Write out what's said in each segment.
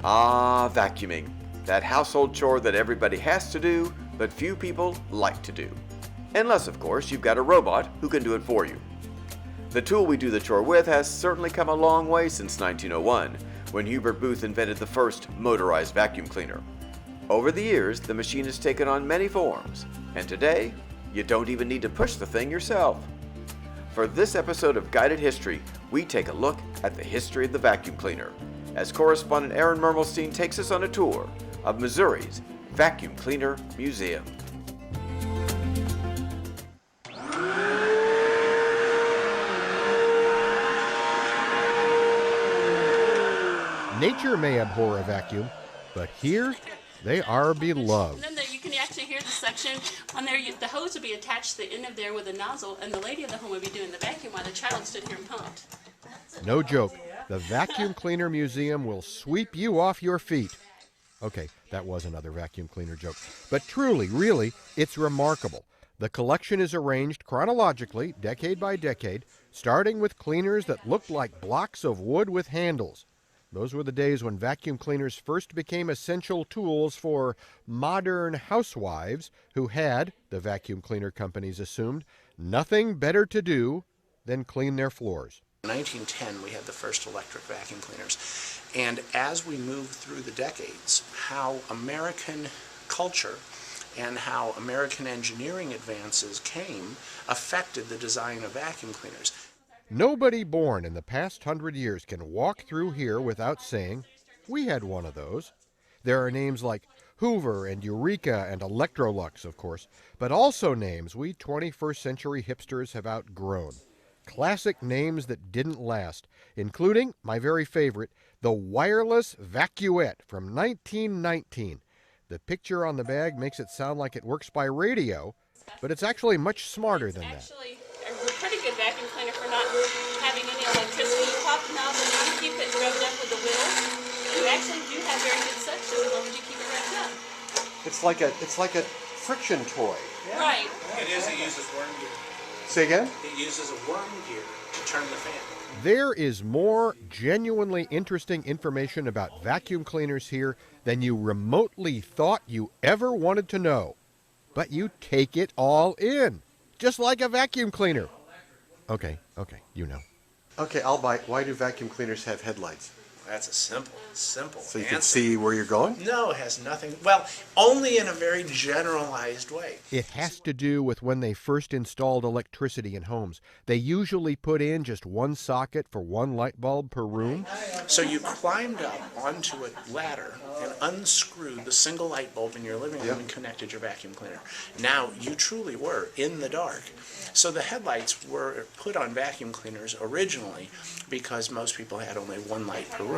Ah, vacuuming. That household chore that everybody has to do, but few people like to do. Unless, of course, you've got a robot who can do it for you. The tool we do the chore with has certainly come a long way since 1901, when Hubert Booth invented the first motorized vacuum cleaner. Over the years, the machine has taken on many forms, and today, you don't even need to push the thing yourself. For this episode of Guided History, we take a look at the history of the vacuum cleaner, as correspondent Aaron Mermelstein takes us on a tour of Missouri's Vacuum Cleaner Museum. Nature may abhor a vacuum, but here they are beloved. And then you can actually hear the suction on there. The hose would be attached to the end of there with a nozzle, and the lady of the home would be doing the vacuum while the child stood here and pumped. No joke. The Vacuum Cleaner Museum will sweep you off your feet. Okay, that was another vacuum cleaner joke. But truly, really, it's remarkable. The collection is arranged chronologically, decade by decade, starting with cleaners that looked like blocks of wood with handles. Those were the days when vacuum cleaners first became essential tools for modern housewives who had, the vacuum cleaner companies assumed, nothing better to do than clean their floors. In 1910, we had the first electric vacuum cleaners. And as we moved through the decades, how American culture and how American engineering advances came affected the design of vacuum cleaners. Nobody born in the past 100 years can walk through here without saying, we had one of those. There are names like Hoover and Eureka and Electrolux, of course, but also names we 21st century hipsters have outgrown. Classic names that didn't last, including my very favorite, the Wireless Vacuette from 1919. The picture on the bag makes it sound like it works by radio, but it's actually much smarter than that. Actually, a pretty good vacuum cleaner for not having any electricity. You pop the knob and you keep it rubbed up with the wheel. You actually do have very good suction as long as you keep it rubbed up. It's like a friction toy. Yeah. Right. It is. It uses worm gear. Say again? It uses a worm gear to turn the fan. There is more genuinely interesting information about vacuum cleaners here than you remotely thought you ever wanted to know. But you take it all in, just like a vacuum cleaner. Okay, you know. Okay, I'll buy. Why do vacuum cleaners have headlights? That's a simple So you answer. can see where you're going? No, it has nothing. Well, only in a very generalized way. It has to do with when they first installed electricity in homes. They usually put in just one socket for one light bulb per room. So you climbed up onto a ladder and unscrewed the single light bulb in your living room and connected your vacuum cleaner. Now, you truly were in the dark. So the headlights were put on vacuum cleaners originally because most people had only one light per room.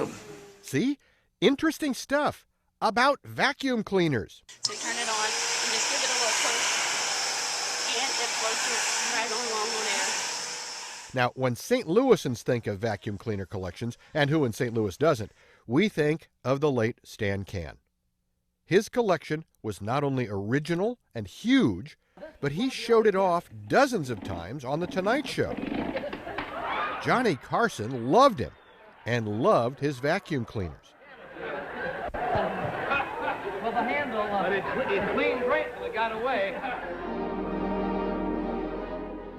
See? Interesting stuff about vacuum cleaners. So you turn it on and just give it a little push, and it floats right on along on air. Now, when St. Louisans think of vacuum cleaner collections, and who in St. Louis doesn't, we think of the late Stan Can. His collection was not only original and huge, but he showed it off dozens of times on The Tonight Show. Johnny Carson loved him and loved his vacuum cleaners. Well, the handle, it cleaned great when it got away.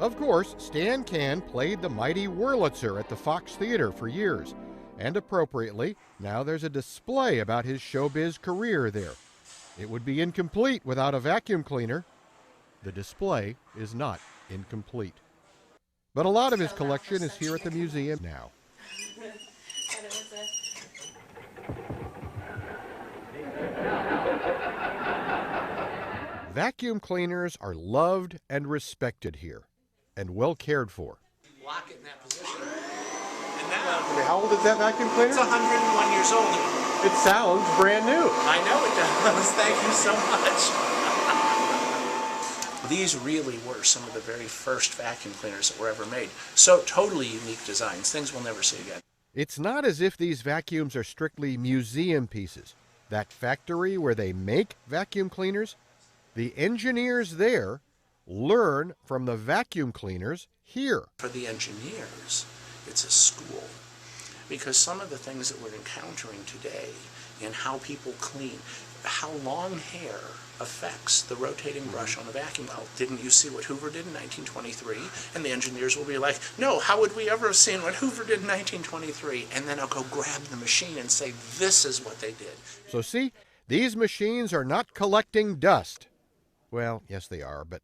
Of course, Stan Can played the mighty Wurlitzer at the Fox Theater for years, and appropriately, now there's a display about his showbiz career there. It would be incomplete without a vacuum cleaner. The display is not incomplete. But a lot of his collection is here at the museum now. Vacuum cleaners are loved and respected here, and well cared for. Lock it in that position. And now, How old is that vacuum cleaner? it's 101 years old. It sounds brand new. I know it does. Thank you so much. These really were some of the very first vacuum cleaners that were ever made. So totally unique designs, things we'll never see again. It's not as if these vacuums are strictly museum pieces. That factory where they make vacuum cleaners, the engineers there learn from the vacuum cleaners here. For the engineers, it's a school. because some of the things that we're encountering today in how people clean, how long hair affects the rotating brush on a vacuum. Well, didn't you see what Hoover did in 1923? And the engineers will be like, no, how would we ever have seen what Hoover did in 1923? And then I'll go grab the machine and say, this is what they did. So see, these machines are not collecting dust. Well, yes they are, but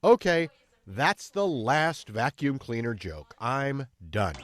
okay, that's the last vacuum cleaner joke. I'm done.